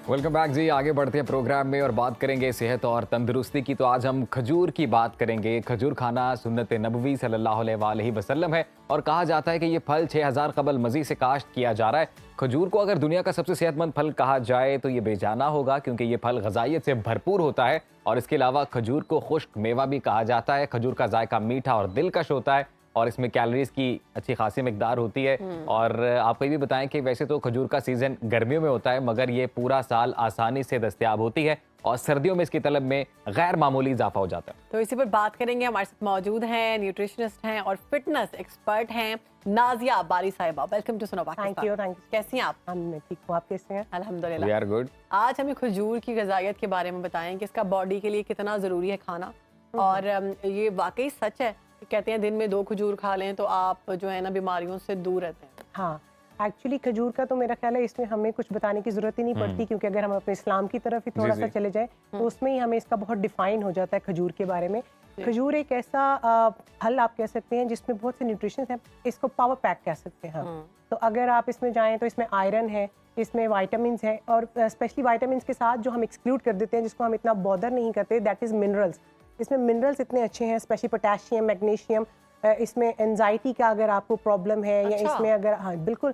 Welcome back जी। आगे बढ़ते हैं प्रोग्राम में और बात करेंगे सेहत और तंदुरुस्ती की। तो आज हम खजूर की बात करेंगे। खजूर खाना सुन्नत नबवी सल्लल्लाहु अलैहि वसल्लम है और कहा जाता है कि ये फल 6000 कबल मज़ी से काश्त किया जा रहा है। खजूर को अगर दुनिया का सबसे सेहतमंद फल कहा जाए तो ये बेजाना होगा, क्योंकि ये फल ग़िज़ाइयत से भरपूर होता है और इसके अलावा खजूर को खुश्क मेवा भी कहा जाता है। खजूर का जायका मीठा और दिलकश होता है और इसमें कैलोरीज की अच्छी खासी मिकदार होती है। और आपको ये भी बताएं कि वैसे तो खजूर का सीज़न गर्मियों में होता है, मगर ये पूरा साल आसानी से दस्तयाब होती है और सर्दियों में इसकी तलब में गैर मामूली इजाफा हो जाता है। तो इसी पर बात करेंगे। हमारे साथ मौजूद हैं न्यूट्रिशनिस्ट हैं और फिटनेस एक्सपर्ट हैं नाजिया बारी साहिबा। वेलकम टू सुनो पाकिस्तान। Thank you. कैसी हैं आप? मैं ठीक हूँ, आप कैसे हैं? अल्हम्दुलिल्लाह। We are good. आज हमें खजूर की ग़िज़ाइयत के बारे में बताएं कि इसका बॉडी के लिए कितना ज़रूरी है खाना। और ये वाकई सच है, कहते हैं दिन में 2 खजूर खा लें तो आप जो है ना बीमारियों से दूर रहते हैं। हाँ, एक्चुअली खजूर का तो मेरा ख्याल है इसमें हमें कुछ बताने की ज़रूरत ही नहीं पड़ती, क्योंकि अगर हम अपने इस्लाम की तरफ ही थोड़ा सा चले जाएं तो उसमें ही हमें इसका बहुत डिफाइन हो जाता है खजूर के बारे में। खजूर एक ऐसा फल आप कह सकते हैं जिसमें बहुत से न्यूट्रिशन हैं, इसको पावर पैक कह सकते हैं हम। तो अगर आप इसमें जाएँ तो इसमें आयरन है, इसमें वाइटामिन है और स्पेशली वाइटामिन के साथ जो हम एक्सक्लूड कर देते हैं, जिसको हम इतना बॉदर नहीं करते, दैट इज़ मिनरल्स। इसमें मिनरल्स इतने अच्छे हैं, स्पेशली पोटेशियम, मैग्नीशियम। इसमें एंजाइटी का अगर आपको प्रॉब्लम है या इसमें अगर हाँ बिल्कुल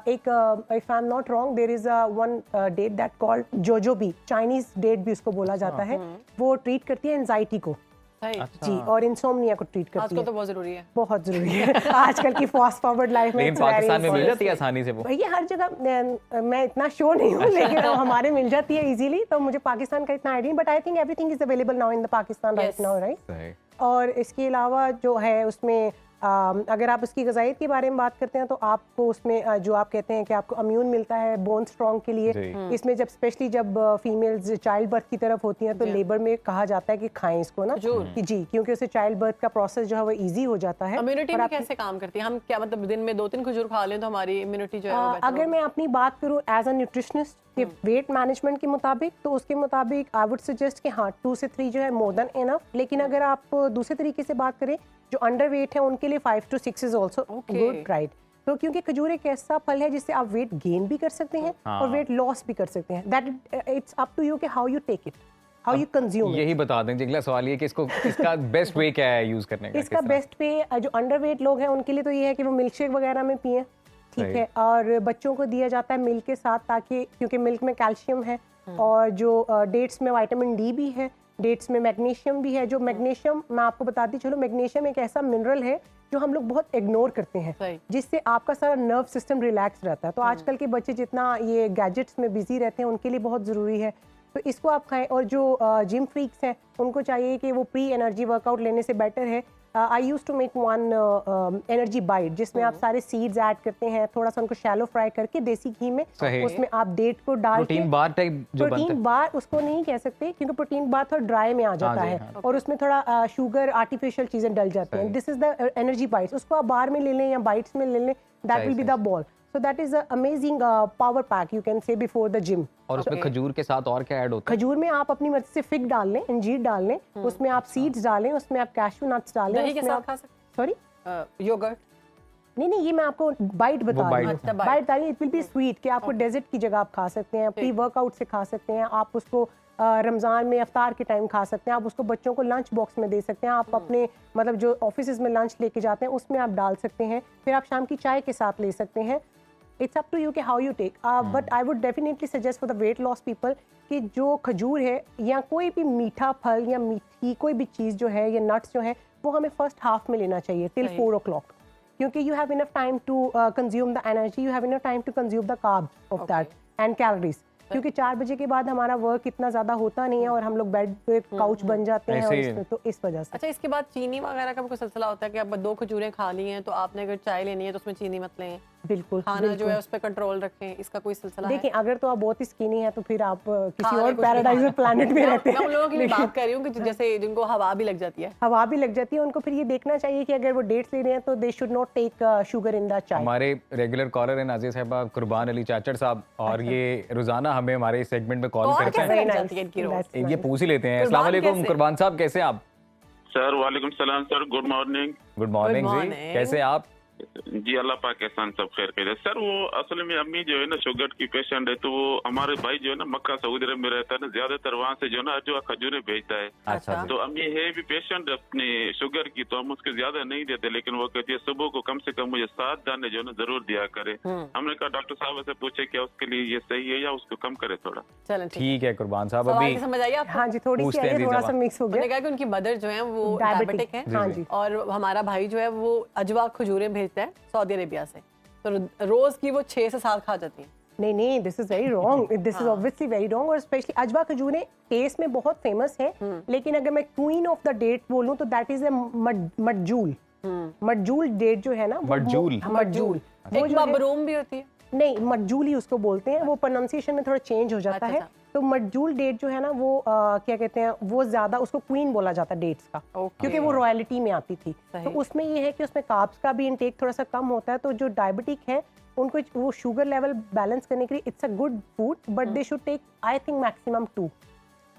एक if I am not wrong there is one date that called jujube, Chinese date भी उसको बोला जाता है। वो ट्रीट करती है एंजाइटी को जी, और इंसोम्निया को ट्रीट करती है। तो बहुत ज़रूरी है, बहुत ज़रूरी है आजकल की फास्ट फॉरवर्ड लाइफ में। लेकिन पाकिस्तान में मिल जाती है आसानी से वो? भैया हर जगह मैं इतना श्योर नहीं हूँ, लेकिन हमारे मिल जाती है इजीली, तो मुझे पाकिस्तान का इतना आइडिया नहीं, but I think everything is available now in the Pakistan right now, right. और इसके अलावा जो है उसमें अगर आप उसकी ग़िज़ाइयत के बारे में बात करते हैं तो आपको उसमें जो आप कहते हैं कि आपको इम्यून मिलता है बोन स्ट्रॉन्ग के लिए। इसमें जब स्पेशली जब फीमेल्स चाइल्ड बर्थ की तरफ होती हैं तो लेबर में कहा जाता है कि खाएं इसको ना कि जी, क्योंकि उससे चाइल्ड बर्थ का प्रोसेस जो है वो इजी हो जाता है। इम्यूनिटी में कैसे काम करती है? हम क्या मतलब दिन में 2-3 खजूर खा लें तो हमारी इम्यूनिटी जो है अगर मैं अपनी बात करूँ एज अ न्यूट्रिशनिस्ट कि वेट मैनेजमेंट के मुताबिक, तो उसके मुताबिक आई वुड सजेस्ट कि हाँ 2 से 3 जो है मोर देन इनफ। लेकिन अगर आप दूसरे तरीके से बात करें, जो अंडर वेट है उनके लिए 5 to 6 is also good, right. तो क्योंकि खजूर एक ऐसा फल है जिससे आप वेट गेन भी कर सकते हैं और वेट लॉस भी कर सकते हैं। That it's up to you कि how you take it, how you consume. यही बता दें। अगला सवाल ये कि इसका बेस्ट वे क्या है यूज करने का? इसका बेस्ट वे जो अंडर वेट लोग हैं उनके लिए तो ये है कि वो मिल्क शेक वगैरह में पिए, ठीक है। और बच्चों को दिया जाता है मिल्क के साथ, ताकि क्योंकि मिल्क में कैल्शियम है और जो डेट्स में विटामिन डी भी है, डेट्स में मैग्नीशियम भी है। जो मैग्नीशियम मैं आपको बताती चलो, मैग्नीशियम एक ऐसा मिनरल है जो हम लोग बहुत इग्नोर करते हैं, जिससे आपका सारा नर्व सिस्टम रिलैक्स रहता है। तो आजकल के बच्चे जितना ये गैजेट्स में बिजी रहते हैं उनके लिए बहुत ज़रूरी है, तो इसको आप खाएं। और जो जिम फ्रीक्स हैं उनको चाहिए कि वो प्री एनर्जी वर्कआउट लेने से बेटर है। I use to make one energy bite, जिसमें आप सारे सीड्स ऐड करते हैं, थोड़ा सा उनको शैलो फ्राई करके देसी घी में, उसमें आप डेट को डाल के प्रोटीन बार टाइप जो बनता है। प्रोटीन बार उसको नहीं कह सकते, क्योंकि प्रोटीन बार थोड़ा ड्राई में आ जाता है और उसमें थोड़ा शुगर आर्टिफिशियल चीजें डल जाती हैं। This is the energy bytes. उसको आप बार में ले लें या बाइट्स में ले लें, that will be the ball. So that is an amazing power pack you can say before the gym. और उसमें खजूर के साथ और क्या ऐड होता है? खजूर में आप अपनी मर्जी से फिग डाल लें, अंजीर डाल लें, उसमें आप सीड्स डालें, उसमें आप कैशू नट्स डालें। दही के साथ खा सकते? Sorry, yoghurt? नहीं, ये मैं आपको बाइट बता रही हूँ। बाइट डालिए, इट विल बी स्वीट, कि आपको डेजर्ट की जगह आप खा सकते हैं, प्री वर्कआउट से खा सकते हैं। आप उसको रमज़ान में अफ्तार के टाइम खा सकते हैं, आप उसको बच्चों को लंच बॉक्स में दे सकते हैं, आप अपने मतलब जो ऑफिस में लंच लेके जाते हैं उसमें आप डाल सकते हैं, फिर आप शाम की चाय के साथ ले सकते हैं। इट्स अप टू यू कि how you take, but I would definitely suggest for the weight loss people कि जो खजूर है या कोई भी मीठा फल या मीठी कोई भी चीज़ जो है या नट्स जो है, वो हमें फर्स्ट हाफ में लेना चाहिए टिल 4 o'clock, क्योंकि you have enough time to consume the energy, you have enough time to consume the carbs of that and calories. क्योंकि 4 बजे के बाद हमारा वर्क इतना ज़्यादा होता नहीं है और हम लोग बेड पे काउच बन जाते हैं, और इसमें तो इस वजह से। अच्छा, इसके बाद चीनी वगैरह का कोई सिलसिला होता है कि अब 2 खजूरें खा ली हैं तो आपने अगर चाय लेनी है तो उसमें चीनी मत लें? बिल्कुल, खाना जो है उस पर कंट्रोल रखें, इसका कोई सिलसिला है? देखिए, अगर तो आप बहुत ही स्किनी है तो फिर आप किसी और पैराडाइज प्लैनेट में रहते हैं। मैं उन लोगों के लिए बात कर रही हूँ कि जैसे जिनको हवा भी लग जाती है। हवा भी लग जाती है, उनको फिर ये देखना चाहिए कि अगर वो डेट्स ले रहे हैं तो they should not take sugar in the chai. हमारे रेगुलर कॉलर है नाजिया साहिबा, कुर्बान अली चाचड़ साहब, और ये रोजाना हमें हमारे सेगमेंट में कॉल करते हैं। ये पूछ ही लेते हैं। अस्सलाम वालेकुम कुर्बान साहब, कैसे आप? सर वालेकुम सलाम sir, good morning. Good morning जी, कैसे आप? जी अल्लाह पाक एहसान सब खैर करे। सर वो असल में अम्मी जो है ना शुगर की पेशेंट है, तो वो हमारे भाई जो है ना मक्का सऊदी अरब में रहता है ना, ज्यादातर वहाँ से जो है ना अजवा खजूरें भेजता है। अच्छा जी। तो अम्मी है भी पेशेंट अपनी शुगर की, तो हम उसके ज्यादा नहीं देते, लेकिन वो कहती है सुबह को कम से कम मुझे 7 दाने जो है ना जरूर दिया करे। हमने कहा डॉक्टर साहब से पूछे क्या उसके लिए ये सही है या उसको कम करे थोड़ा। चलें ठीक है कुरबान साहब, सवाल अभी की समझ आई आपको? हाँ जी, थोड़ी सी पूछते हैं आई, जी थोड़ा सा जवाब। मिक्स हो उन्होंने गया। कहा कि उनकी मदर जो है वो डायबिटिक डायबिटिक है, हाँ जी। और हमारा भाई जो है वो अजवा खजूरें भेजता है सऊदी अरेबिया से, तो रोज की वो 6 से 7 खा जाती है। नहीं नहीं, this is very wrong, this is obviously very wrong. और स्पेशली अजवा खजूरें टेस्ट में बहुत फेमस है, लेकिन अगर मैं क्वीन ऑफ द डेट बोलूं तो दैट इज ए मटजूल। मटजूल डेट जो है ना वो मटजूल? मटजूल वो एक जो है, मबरूम भी होती है। नहीं मटजूल ही उसको बोलते हैं, वो प्रोनाउंसिएशन में थोड़ा चेंज हो जाता है। तो मटजूल डेट जो है ना वो क्या कहते हैं, वो ज्यादा उसको क्वीन बोला जाता है डेट्स का, क्योंकि वो रॉयल्टी में आती थी। तो उसमें ये है कि उसमें कार्ब्स का भी इनटेक थोड़ा सा कम होता है, तो जो डायबिटिक है उनको वो शुगर लेवल बैलेंस करने के लिए it's a good food, but they should take I think maximum 2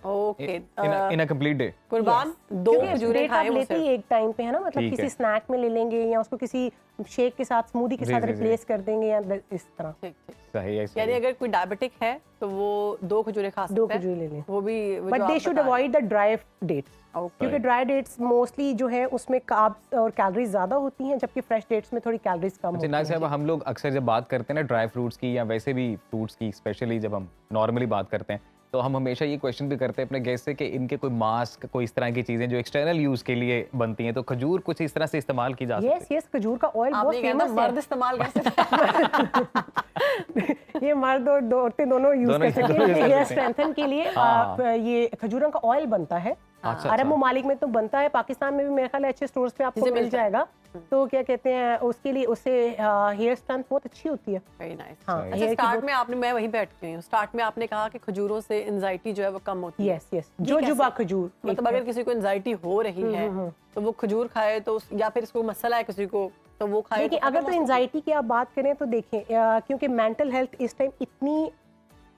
okay. In a complete day. कुर्बान 2 खजूरें डेट खाए आप वो लेते ही सिर्फ। एक टाइम पे है ना, मतलब ठीक किसी है। स्नैक में ले लेंगे या उसको किसी शेक के साथ स्मूदी के जी, साथ जी, जी। रिप्लेस कर देंगे या इस तरह। ठीक ठीक। सही है, सही यानी है। अगर कोई डायबिटिक है तो वो 2 खजूरें खा सकता है। 2 खजूर ले लें, वो भी वो बट जो दे आप शुड बता रहे avoid the dry dates, Okay. क्योंकि ड्राई डेट्स मोस्टली जो है उसमें कार्ब्स और कैलोरीज ज्यादा होती हैं, जबकि फ्रेश डेट्स में थोड़ी कैलोरीज कम अच्छा होती नाज़ हैं। साहब, हम लोग अक्सर जब बात करते हैं ना ड्राई फ्रूट्स की या वैसे भी फ्रूट्स की, स्पेशली जब हम नॉर्मली बात करते हैं, तो हम हमेशा ये क्वेश्चन भी करते हैं अपने गेस्ट से कि इनके कोई मास्क, कोई इस तरह की चीजें जो एक्सटर्नल यूज के लिए बनती हैं, तो खजूर कुछ इस तरह से इस्तेमाल की जा सकती यस यस, खजूर का ऑयल बहुत आपने कहा था फेमस मर्द इस्तेमाल कर सकते है। ये मर्द और औरतें दोनों यूज दोनों कर सकते use हैं। कर हेयर सकते हैं। स्ट्रेंथन के लिए हाँ। ये खजूरों का ऑयल बनता है। अच्छा, अरब अच्छा। ममालिक में तो बनता है, पाकिस्तान में भी मेरे ख्याल है अच्छे स्टोर्स पे आपको चीजें मिल मिलता है। जाएगा। तो क्या कहते हैं उसके लिए, उससे हेयर स्ट्रेंथ बहुत अच्छी होती है। Very nice. हाँ, सही। अच्छा hair की स्टार्ट बहुत- में आपने, मैं वहीं पे अटकी हुई हूँ, स्टार्ट में आपने कहा कि खजूरों से एंजाइटी जो है वो कम होती है। यस यस, जो कैसे? जुबा खजूर मतलब अगर किसी को एंजाइटी हो रही है तो वो खजूर खाए तो या फिर इसको मसला है किसी को तो वो खाए। देखिए, तो अगर तो एंजाइटी की आप बात करें तो देखें, क्योंकि मेंटल हेल्थ इस टाइम इतनी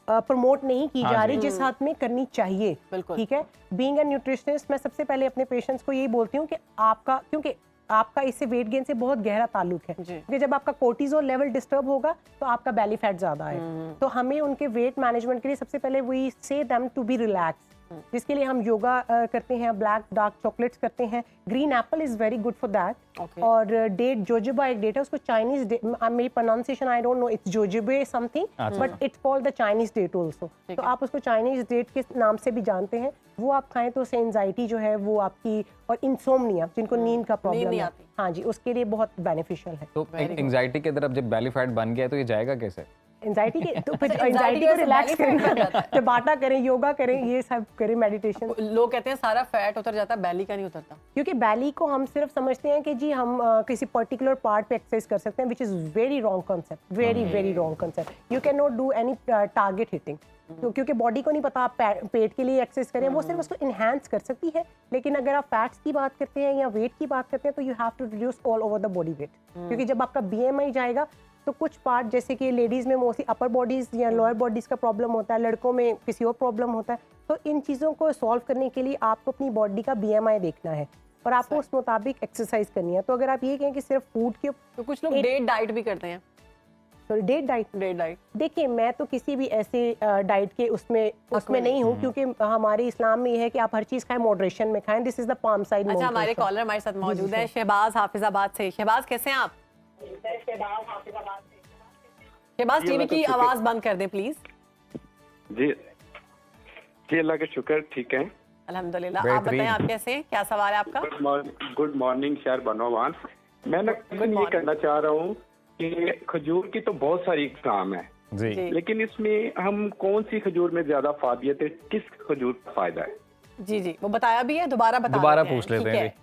प्रमोट नहीं की हाँ जा जी। रही जिस हद में करनी चाहिए। बिल्कुल। ठीक है, बीइंग अ न्यूट्रिशनिस्ट मैं सबसे पहले अपने पेशेंट्स को यही बोलती हूँ कि आपका, क्योंकि आपका इससे वेट गेन से बहुत गहरा ताल्लुक है, जी। क्योंकि जब आपका कोर्टिजोल लेवल डिस्टर्ब होगा तो आपका बेली फैट ज्यादा आएगा। तो हमें उनके वेट मैनेजमेंट के लिए सबसे पहले वी से देम टू बी रिलैक्स, जिसके लिए हम योगा करते हैं, ब्लैक डार्क चॉकलेट्स करते हैं, green apple is very good for that. Okay. और डेट जोजोबा एक डेट है, उसको चाइनीज, मेरी pronunciation I don't know, it's jujube something, but it's called the Chinese date also. तो आप उसको चाइनीज डेट के नाम से भी जानते हैं, वो आप खाएं तो उससे एंजाइटी जो है वो आपकी, और इंसोम्निया जिनको नींद का प्रॉब्लम नहीं है, आती। हाँ जी, उसके लिए बहुत बेनिफिशियल है। तो एंजाइटी के तरफ जब बेली फैट बन गया तो ये जाएगा कैसे? एंजाइटी के तो फिर अच्छा, एंजाइटी anxiety को का रिलैक्स belly fat बन जाता करें, टबाटा करें, योगा करें, ये सब करें, मेडिटेशन। लोग कहते हैं सारा फैट उतर जाता है, बैली का नहीं उतरता। क्योंकि बैली को हम सिर्फ समझते हैं कि जी हम किसी पर्टिकुलर पार्ट पे एक्सरसाइज कर सकते हैं, which is very wrong concept, very very wrong concept. You can not do any target hitting, क्योंकि बॉडी को नहीं पता आप पेट के लिए एक्सरसाइज करें, वो सिर्फ उसको इनहेंस कर सकती है। लेकिन अगर आप फैट्स की बात करते हैं या वेट की बात करते हैं तो you have to reduce all over the body weight, क्योंकि जब आपका BMI जाएगा तो कुछ पार्ट, जैसे कि लेडीज में मोस्टली अपर बॉडीज या लोअर बॉडीज का प्रॉब्लम होता है, लड़कों में किसी और प्रॉब्लम होता है, तो इन चीज़ों को सॉल्व करने के लिए आपको अपनी बॉडी का BMI देखना है और आपको उस मुताबिक एक्सरसाइज करनी है। तो अगर आप ये कहें कि सिर्फ फूड के, तो कुछ लोग डेट डाइट भी करते हैं। Sorry date diet, date diet देखिए मैं तो किसी भी ऐसे डाइट के उसमें नहीं हूँ, क्योंकि हमारे इस्लाम में ये है कि आप हर चीज़ खाएं, मॉडरेशन में खाएं। This is the palm side. अच्छा, हमारे कॉलर हमारे साथ मौजूद है, शहबाज हाफिजाबाद से। शहबाज कैसे हैं आप? शहबाज टीवी की आवाज बंद कर दें प्लीज। जी जी, अल्लाह का शुक्र, ठीक है। अल्हम्दुलिल्लाह। आप बताएं, आप कैसे हैं, क्या सवाल है आपका? गुड मॉर्निंग शहर बनोवान। मैं ना ये कहना चाह रहा हूँ कि खजूर की तो बहुत सारी इकसाम है जी। जी। लेकिन इसमें हम कौन सी खजूर में ज्यादा फायदियत है, किस खजूर का फायदा है? जी जी, वो बताया भी है, दोबारा पूछ लेते हैं।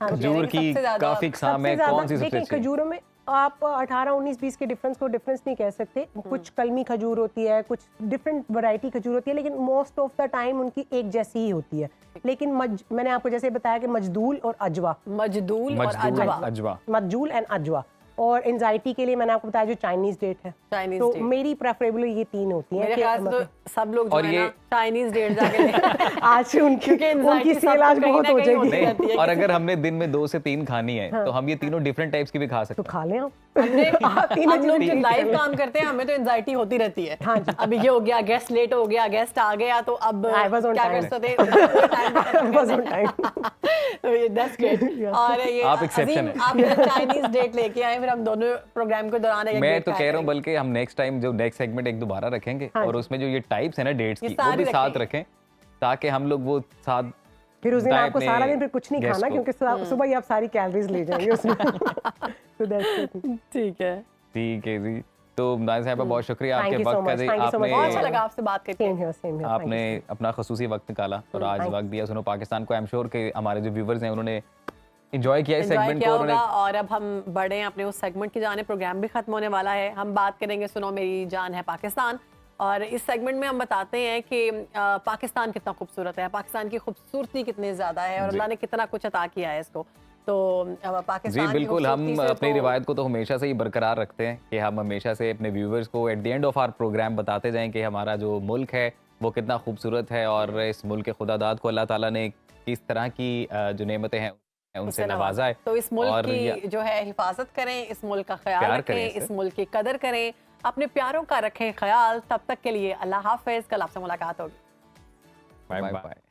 खजूर की सबसे ज्यादा- काफी इकसाम है, कौन सी सबसे देखिए, अच्छी? खजूरों में आप 18, 19, 20 के डिफरेंस को डिफरेंस नहीं कह सकते। कुछ कलमी खजूर होती है, कुछ डिफरेंट वैरायटी खजूर होती है, लेकिन मोस्ट ऑफ द टाइम उनकी एक जैसी ही होती है। लेकिन मैंने आपको जैसे बताया कि मजदूल और अजवा, मजदूल और मजदूल, अजवा। अजवा। मजदूल एंड अजवा, और एंजाइटी के लिए मैंने आपको बताया जो चाइनीज डेट है, चाइनीज तो डेट। मेरी प्रेफरेबली ये 3 होती हैं। मेरे ख्याल से तो सब लोग जो और है ये ना चाइनीज डेट जाके ले आज से उनकी सेल आज बहुत हो जाएगी। नहीं, और अगर हमने दिन में 2 से 3 खानी है तो हम ये तीनों डिफरेंट टाइप्स की भी खा तो सकते हैं। खा लें आप। हम लोग जो लाइव काम करते हैं हमें तो एंजाइटी होती रहती है। हाँ जी। अभी ये हो गया, गेस्ट लेट हो गया, गेस्ट आ गया, तो अब I was on क्या time. कर सकते Was on time. That's great. और ये आप exception अजीम, हैं। आप चाइनीज डेट लेके आए, फिर हम दोनों प्रोग्राम के दौरान एक मैं date तो खाया कह रहा हूँ करेंगे। बल्कि हम नेक्स्ट टाइम जो नेक्स्ट सेगमेंट एक दोबारा रखेंगे हाँ और जी। उसमें जो ये टाइप्स है ना डेट्स ये की वो सारी भी साथ रखेंगे। रखें ताकि हम लोग वो साथ फिर उस दिन बताएं आपको अपने सारा दिन फिर कुछ नहीं guest खाना, को। क्योंकि सुबह ही आप सारी कैलोरीज ले जाएंगे उसमें। So that's it. ठीक है, ठीक है जी। तो नाज़िया साहिबा बहुत शुक्रिया Thank आपके you so वक्त का much. The. Thank you so much. बहुत अच्छा आपने लगा आपसे बात करके। Same here, same here. Thank आपने you. अपना खसूसी वक्त निकाला और आज thank वक्त दिया सुनो पाकिस्तान को। आई एम श्योर कि हमारे जो व्यूवर्स हैं उन्होंने एंजॉय किया इस एंजॉय सेगमेंट किया को। होगा। उन्होंने और अब हम बढ़े हैं अपने उस सेगमेंट की जाने। प्रोग्राम भी खत्म होने वाला है। हम बात करेंगे सुनो मेरी जान है पाकिस्तान, और इस सेगमेंट में हम बताते हैं कि पाकिस्तान कितना खूबसूरत है, पाकिस्तान की खूबसूरती कितनी ज़्यादा है और जी। अल्लाह ने कितना कुछ अता किया है इसको। तो जी पाकिस्तान की बिल्कुल, खूबसूरती हम से अपनी तो- रिवायत को तो हमेशा से ही बरकरार रखते हैं कि हम हमेशा से अपने व्यूवर्स को at the end of our programme बताते जाएं कि हमारा जो मुल्क है वो कितना खूबसूरत है और इस मुल्क के खुदादाद को अल्लाह ताला ने किस तरह की जो नेमतें हैं उनसे उससे नवाजा है। तो इस मुल्क और की जो है हिफाजत करें, इस मुल्क का ख्याल प्यार रखें, करें इससे। इस मुल्क की कदर करें, अपने प्यारों का रखें ख्याल। तब तक के लिए अल्लाह हाफिज। कल आपसे मुलाकात होगी। Bye bye.